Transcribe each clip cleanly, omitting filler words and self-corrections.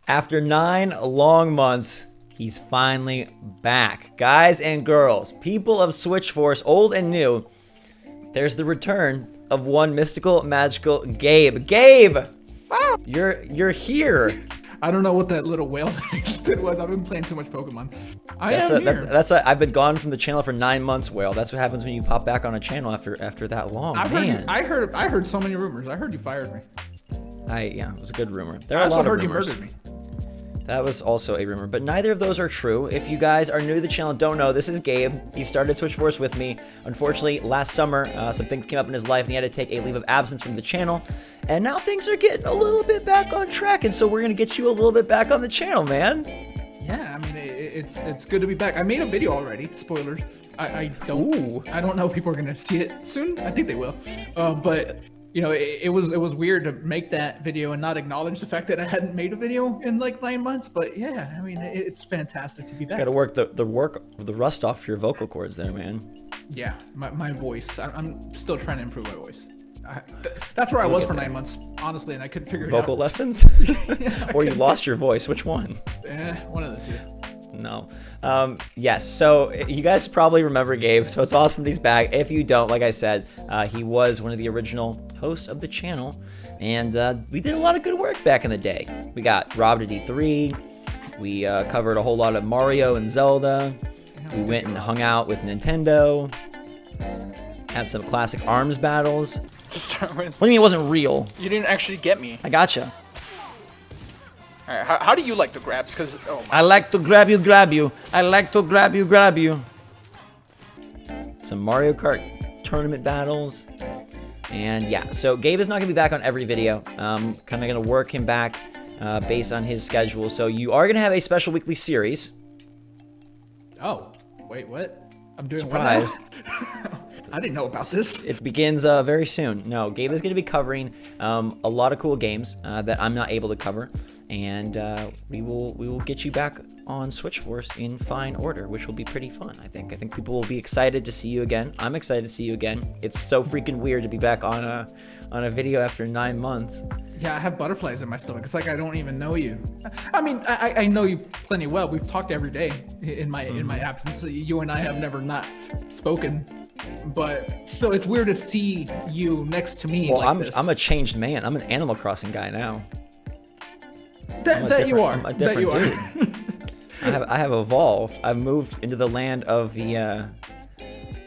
After 9 long months, he's finally back. Guys and girls, people of SwitchForce, old and new, there's the return of one mystical, magical Gabe. Gabe! You're here. I don't know what that little whale that I just did was. I've been playing too much Pokemon. I've been gone from the channel for 9 months, Whale. That's what happens when you pop back on a channel after that long. I heard so many rumors. I heard you fired me. Yeah, it was a good rumor. There are a lot of rumors. I also heard you murdered me. That was also a rumor, but neither of those are true. If you guys are new to the channel and don't know, this is Gabe. He started SwitchForce with me. Unfortunately, last summer, some things came up in his life and he had to take a leave of absence from the channel. And now things are getting a little bit back on track, and so we're going to get you a little bit back on the channel, man. Yeah, I mean, it's good to be back. I made a video already. Spoilers. I don't know if people are going to see it soon. I think they will. But... You know, it was weird to make that video and not acknowledge the fact that I hadn't made a video in like 9 months. But yeah, I mean, it's fantastic to be back. Got to work the rust off your vocal cords there, man. Yeah, my voice. I'm still trying to improve my voice. That's where I was for 9 months, honestly, and I couldn't figure it out. Vocal lessons? Yeah, or you lost your voice? Which one? One of the two. No. Yes, so you guys probably remember Gabe, so it's awesome that he's back. If you don't, like I said, he was one of the original hosts of the channel, and we did a lot of good work back in the day. We got Rob to D3, we covered a whole lot of Mario and Zelda, we went and hung out with Nintendo, had some classic ARMS battles. To start with. What do you mean it wasn't real? You didn't actually get me. I gotcha. All right, how do you like the grabs? Because I like to grab you. I like to grab you. Some Mario Kart tournament battles. And yeah, so Gabe is not going to be back on every video. Kind of going to work him back based on his schedule. So you are going to have a special weekly series. Oh, wait, what? I'm doing Surprise. What now? I didn't know about this. It begins very soon. No, Gabe is going to be covering a lot of cool games that I'm not able to cover. And we will get you back on SwitchForce in fine order, which will be pretty fun. I think people will be excited to see you again. I'm excited to see you again. It's so freaking weird to be back on a video after 9 months. Yeah, I have butterflies in my stomach. It's like I don't even know you. I mean, I know you plenty well. We've talked every day in my absence. You and I have never not spoken. But so it's weird to see you next to me. Well, like I'm a changed man. I'm an Animal Crossing guy now. That you are. I'm a different dude. I have evolved. I've moved into the land of the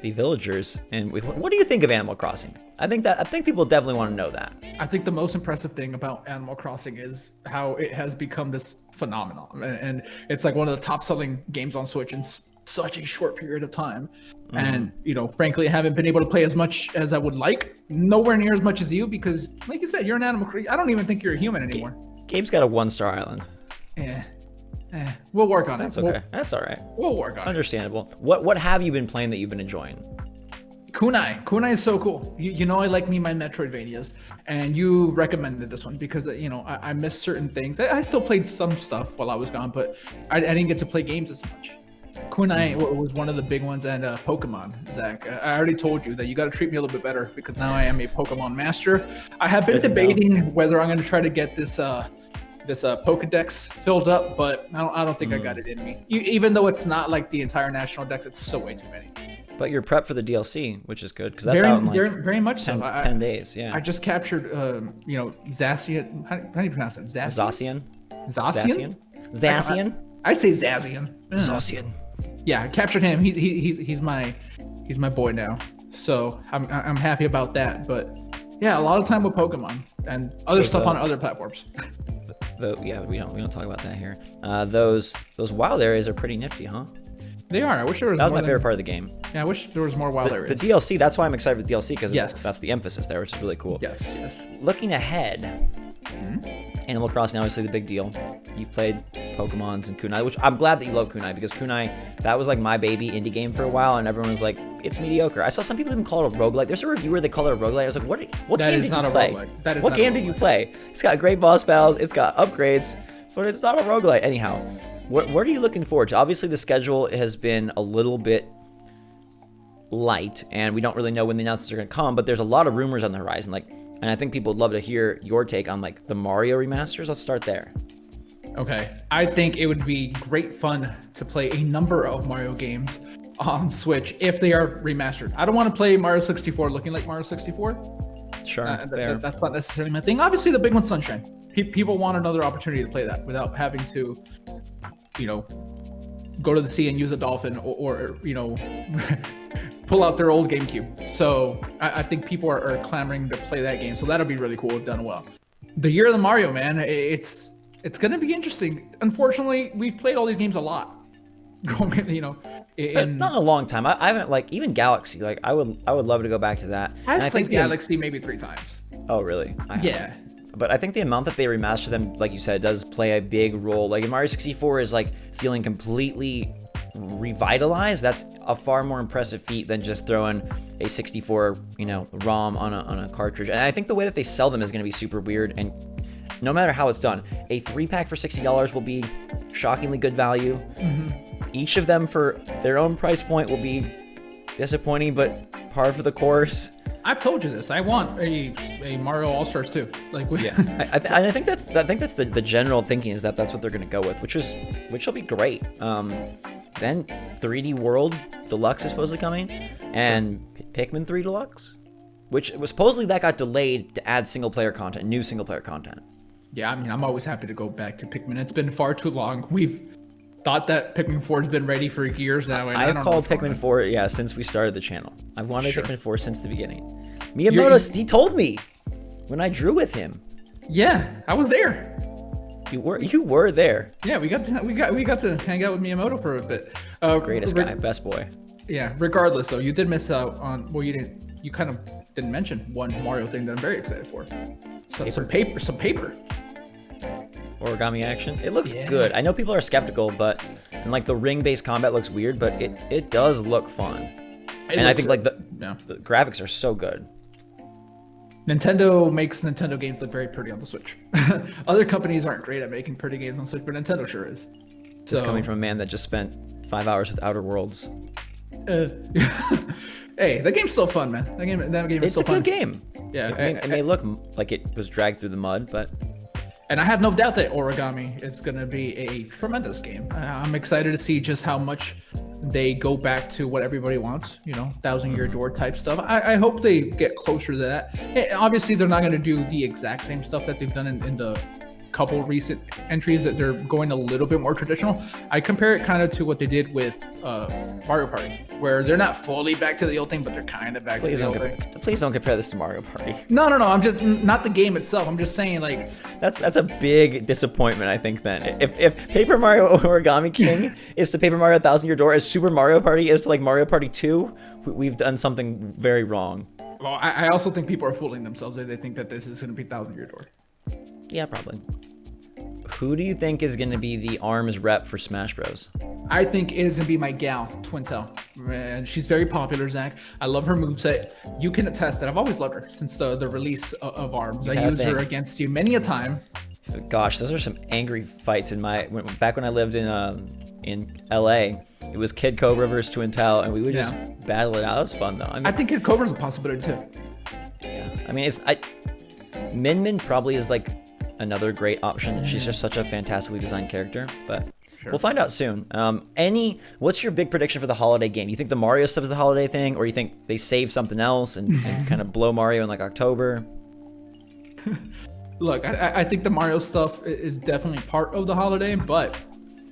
villagers. And what do you think of Animal Crossing? I think people definitely want to know that. I think the most impressive thing about Animal Crossing is how it has become this phenomenon, and it's like one of the top-selling games on Switch in such a short period of time. And you know, frankly, I haven't been able to play as much as I would like. Nowhere near as much as you, because, like you said, you're an animal creature. I don't even think you're a human anymore. Gabe's got a 1-star island. Yeah. We'll work on it. That's okay. That's all right. We'll work on it. Understandable. What have you been playing that you've been enjoying? Kunai is so cool. You know, I like my Metroidvanias, and you recommended this one because, you know, I missed certain things. I still played some stuff while I was gone, but I didn't get to play games as much. Kunai was one of the big ones, and Pokemon, Zach. I already told you that you got to treat me a little bit better because now I am a Pokemon master. I have been debating whether I'm going to try to get this Pokedex filled up, but I don't think I got it in me. Even though it's not like the entire national dex, it's still way too many. But you're prepped for the DLC, which is good because that's out in like very much 10 days. Yeah. I just captured, you know, Zacian. How do you pronounce it? Zacian. I say Zacian. Zacian. Yeah, I captured him. He's my boy now. So I'm happy about that. But yeah, a lot of time with Pokemon and other stuff on other platforms. Yeah, we don't talk about that here. Those wild areas are pretty nifty, huh? They are. I wish there was. That was my favorite part of the game. Yeah, I wish there was more wild areas. The DLC. That's why I'm excited for the DLC because that's the emphasis there, which is really cool. Yes. Looking ahead, Animal Crossing obviously the big deal. You've played Pokemon's and Kunai, which I'm glad that you love Kunai because Kunai, that was like my baby indie game for a while, and everyone was like, it's mediocre. I saw some people even call it a roguelike. There's a reviewer they call it a roguelike. I was like, what game did you play? What game did you play? It's got great boss battles, it's got upgrades, but it's not a roguelike. Anyhow, what are you looking forward to? Obviously, the schedule has been a little bit light, and we don't really know when the announcements are going to come, but there's a lot of rumors on the horizon. And I think people would love to hear your take on like the Mario remasters. Let's start there. Okay. I think it would be great fun to play a number of Mario games on Switch if they are remastered. I don't want to play Mario 64 looking like Mario 64. Sure, fair. That's not necessarily my thing. Obviously, the big one's Sunshine. People want another opportunity to play that without having to, go to the sea and use a dolphin or pull out their old GameCube. So I think people are clamoring to play that game. So that'll be really cool if done well. The year of the Mario, man, it's going to be interesting. Unfortunately, we've played all these games a lot. Not a long time. I haven't even Galaxy. I would love to go back to that. I think Galaxy maybe 3 times. Oh really? Yeah. But I think the amount that they remaster them, like you said, does play a big role. Like, if Mario 64 is feeling completely revitalized, that's a far more impressive feat than just throwing a 64, ROM on a cartridge. And I think the way that they sell them is going to be super weird. And no matter how it's done, a 3-pack for $60 will be shockingly good value. Mm-hmm. Each of them for their own price point will be disappointing, but par for the course. I've told you this. I want a Mario All Stars 2. Yeah, I think that's the general thinking is that's what they're going to go with, which will be great. Then 3D World Deluxe is supposedly coming, and Pikmin 3 Deluxe, which was supposedly that got delayed to add new single player content. Yeah, I mean, I'm always happy to go back to Pikmin. It's been far too long. We've thought that Pikmin 4 has been ready for years now. I've called Pikmin 4, since we started the channel. I've wanted Pikmin 4 since the beginning. Miyamoto, he told me when I drew with him. Yeah, I was there. You were there. Yeah, we got to hang out with Miyamoto for a bit. Greatest guy, best boy. Yeah. Regardless, though, you did miss out on. Well, you didn't. You kind of didn't mention one Mario thing that I'm very excited for. So, some paper. Origami action. It looks good. I know people are skeptical, and the ring-based combat looks weird, but it does look fun. I think the graphics are so good. Nintendo makes Nintendo games look very pretty on the Switch. Other companies aren't great at making pretty games on Switch, but Nintendo sure is. This coming from a man that just spent 5 hours with Outer Worlds. Hey, that game's still fun, man. That game is still fun. It's a good game. Yeah, it may look like it was dragged through the mud, but... And I have no doubt that Origami is going to be a tremendous game. I'm excited to see just how much they go back to what everybody wants, 1,000-year door type stuff. I hope they get closer to that. Hey, obviously, they're not going to do the exact same stuff that they've done in the couple recent entries, that they're going a little bit more traditional. I compare it kind of to what they did with Mario Party, where they're not fully back to the old thing, but they're kind of back to the old thing. Please don't compare this to Mario Party. No. I'm just not the game itself. I'm just saying that's a big disappointment. I think then if Paper Mario Origami King is to Paper Mario 1,000-Year Door as Super Mario Party is to Mario Party 2, we've done something very wrong. Well, I also think people are fooling themselves. They think that this is going to be 1,000-Year Door. Yeah, probably. Who do you think is going to be the ARMS rep for Smash Bros? I think it is going to be my gal, Twintel. Man, she's very popular, Zach. I love her moveset. You can attest that I've always loved her since the release of ARMS. I used her against you many a time. Gosh, those are some angry fights back when I lived in LA. It was Kid Cobra versus Twintel, and we would just battle it out. It was fun though. I think Kid Cobra's a possibility too. Yeah, I mean, Min Min probably is another great option. She's just such a fantastically designed character, but we'll find out soon. What's your big prediction for the holiday game? You think the Mario stuff is the holiday thing, or you think they save something else and kind of blow Mario in October? Look, I think the Mario stuff is definitely part of the holiday, but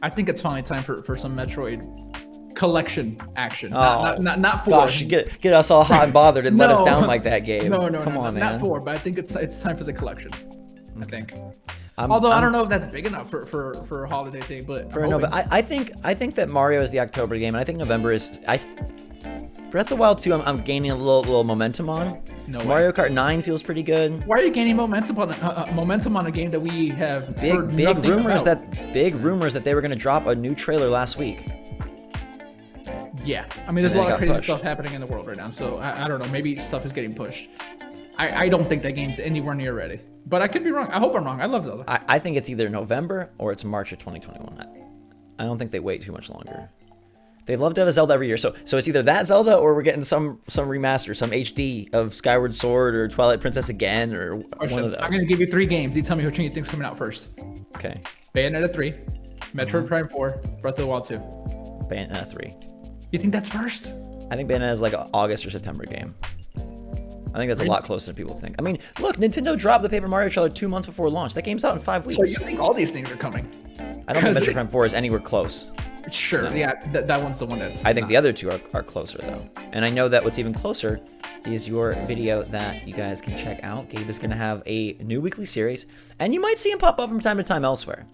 I think it's finally time for some Metroid collection action. Not 4. Gosh, get us all hot and bothered and let us down like that game. No, come on, man. Not 4, but I think it's time for the collection. I think. Although I don't know if that's big enough for a holiday thing, but I think that Mario is the October game, and I think November is. Breath of the Wild 2, I'm gaining a little momentum on. Mario Kart 9 feels pretty good. Why are you gaining momentum on a game that we have big rumors that they were going to drop a new trailer last week? Yeah, I mean, there's a lot of crazy stuff happening in the world right now, so I don't know. Maybe stuff is getting pushed. I don't think that game's anywhere near ready. But I could be wrong. I hope I'm wrong. I love Zelda. I think it's either November or it's March of 2021. I don't think they wait too much longer. They love to have a Zelda every year. So it's either that Zelda or we're getting some remaster, some HD of Skyward Sword or Twilight Princess again or one of those. I'm going to give you 3 games. You tell me which one you think's coming out first. Okay. Bayonetta 3, Metroid Prime 4, Breath of the Wild 2. Bayonetta 3. You think that's first? I think Bayonetta is like an August or September game. I think that's a lot closer than people think. I mean, look, Nintendo dropped the Paper Mario trailer 2 months before launch. That game's out in 5 weeks. So you think all these things are coming? I don't think Metroid Prime 4 is anywhere close. Sure, No. yeah, that one's the one that's... I think the other two are closer, though. And I know that what's even closer is your video that you guys can check out. Gabe is going to have a new weekly series, and you might see him pop up from time to time elsewhere.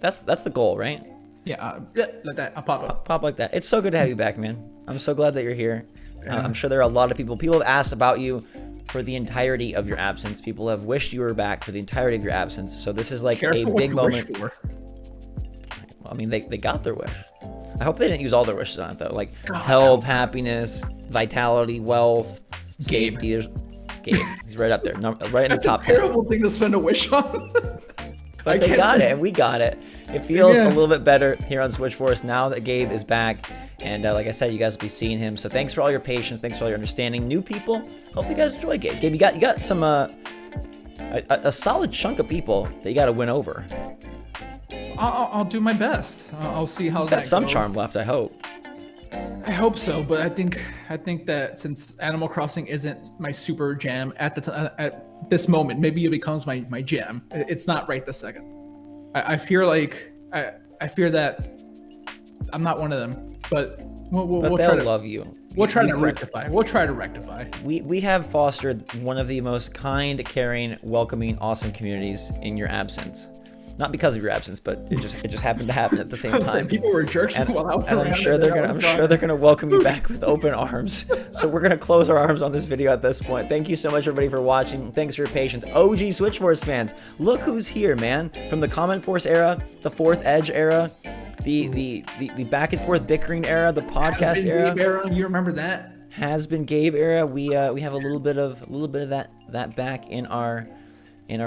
That's the goal, right? Yeah, like that. I'll pop up. Pop like that. It's so good to have you back, man. I'm so glad that you're here. Yeah. I'm sure there are a lot of people. People have asked about you for the entirety of your absence. People have wished you were back for the entirety of your absence. So this is like Careful a what big you wish moment. for. I mean, they got their wish. I hope they didn't use all their wishes on it, though. Like God, health, happiness, vitality, wealth, Gabe. safety. Gabe. He's right up there. Right in the That's top a 10. terrible thing to spend a wish on. But they got it, and we got it. It feels a little bit better here on SwitchForce now that Gabe is back. And like I said, you guys will be seeing him. So thanks for all your patience. Thanks for all your understanding. New people, hopefully you guys enjoy Gabe. Gabe, you got some a solid chunk of people that you got to win over. I'll do my best. I'll see how that Got some goes. charm left, I hope. I hope so, but I think that since Animal Crossing isn't my super jam at this moment, maybe it becomes my jam. It's not right this second. I fear like I fear that I'm not one of them, but we'll But try they'll to love you. We'll try to rectify. We'll try to rectify. We have fostered one of the most kind, caring, welcoming, awesome communities in your absence. Not because of your absence, but it just happened to happen at the same time. People were jerks while I was And I'm around sure and they're I gonna was I'm sure they're gonna welcome you back with open arms. So we're gonna close our arms on this video at this point. Thank you so much everybody for watching. Thanks for your patience. OG SwitchForce fans, look who's here, man. From the Comment Force era, the Fourth Edge era, the back and forth bickering era, the podcast era. You remember that? Has been Gabe era. We have a little bit of that back in our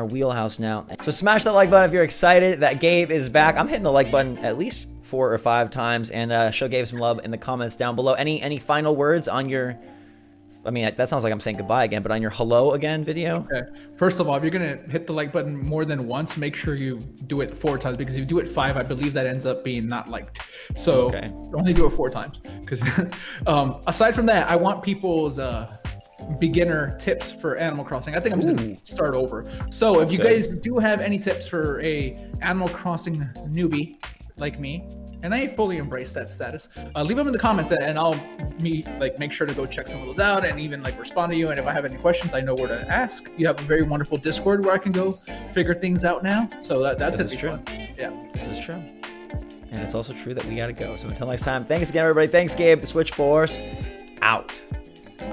wheelhouse now. So smash that like button if you're excited that Gabe is back. I'm hitting the like button at least 4 or 5 times, and show Gabe some love in the comments down below. Any final words on your? I mean, that sounds like I'm saying goodbye again, but on your hello again video. Okay. First of all, if you're gonna hit the like button more than once, make sure you do it 4 times, because if you do it 5, I believe that ends up being not liked. So only do it 4 times. Because aside from that, I want people's beginner tips for Animal Crossing. I think I'm just gonna start over. So if you guys do have any tips for a Animal Crossing newbie like me, and I fully embrace that status, leave them in the comments, and I'll make sure to go check some of those out and even respond to you. And if I have any questions, I know where to ask. You have a very wonderful Discord where I can go figure things out now. So that's true. Fun. Yeah, this is true. And it's also true that we gotta go. So until next time, thanks again, everybody. Thanks, Gabe. SwitchForce out.